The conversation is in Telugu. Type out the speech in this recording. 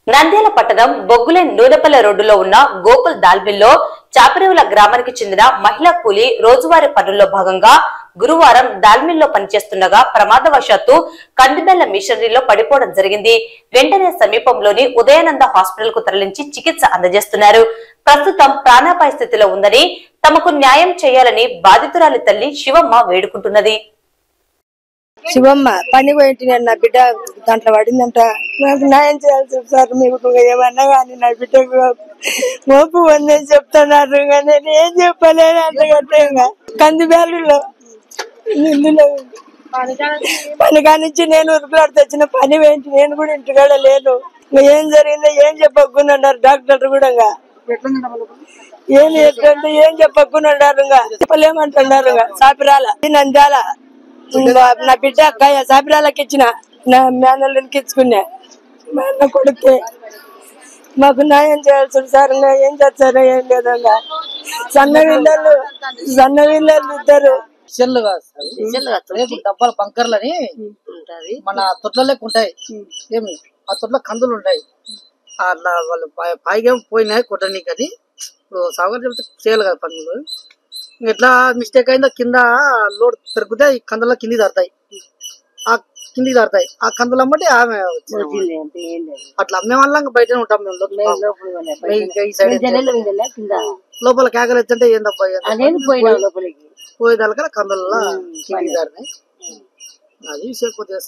నంద్యాల పట్టణం బొగ్గులేని నూనెపల్లె రోడ్డులో ఉన్న గోకుల్ దాల్మిల్లో చాపిరేవుల గ్రామానికి చెందిన మహిళా కూలీ రోజువారీ పనుల్లో భాగంగా గురువారం దాల్మిల్లో పనిచేస్తుండగా ప్రమాదవశాత్తు కందిబెల్ల మిషనరీలో పడిపోవడం జరిగింది. వెంటనే సమీపంలోని ఉదయానంద హాస్పిటల్ కు తరలించి చికిత్స అందజేస్తున్నారు. ప్రస్తుతం ప్రాణాపాయ స్థితిలో ఉందని, తమకు న్యాయం చేయాలని బాధితురాలి తల్లి శివమ్మ వేడుకుంటున్నది. శివమ్మ పని పోయింటి నేను నా బిడ్డ దాంట్లో పడిందంట, నాకు న్యాయం చేయాల్సి సార్. మీకు ఏమన్నా కానీ నా బిడ్డకు మోపు ఉందని చెప్తున్నారు, నేను ఏం చెప్పలేను. అంతగట్టంగా కందిబేళ్ళలో నిందులో పని కానించి నేను ఉరుకులాడు తెచ్చిన పని పోయింటి. నేను కూడా ఇంటికాడ లేను. ఏం జరిగిందో ఏం చెప్పకున్నారు డాక్టర్ కూడా. ఏం చెప్పకున్నారు, చెప్పలేమంటున్నారు. సాపిరాల నంద్యాల నా బిడ్డ అక్కయ్య సాపిరాలకి ఇచ్చిన, నా మేనల్లునికి ఇచ్చుకున్నా. మా అన్న కొడుకే మాకు న్యాయం చేయాల్సి సార్. ఏం చేస్తారో ఏం లేదంగా. సన్న వీళ్ళు ఇద్దరు డబ్బాల బంకర్లని మన తొట్ల లెక్క ఉంటాయి. ఏమి ఆ తొట్ల కందులు ఉంటాయి. అట్లా వాళ్ళు పైగా పోయినాయి కొట్టడానికి. అది సాగర్ చెప్తే చేయాలి కదా పనులు. ఎట్లా మిస్టేక్ అయిందో కింద లోడ్ పెరిగితే ఈ కందుల కింది దారుతాయి. ఆ కందులు అమ్మటి ఆమె అట్లా అమ్మే వాళ్ళ బయటనే ఉంటాం మేము. లోపల కేకలు ఎత్తుంటే ఏందబ్బా పోయేదాకా కందుల కింది దారినాయి. అది విషయం కొద్దిగా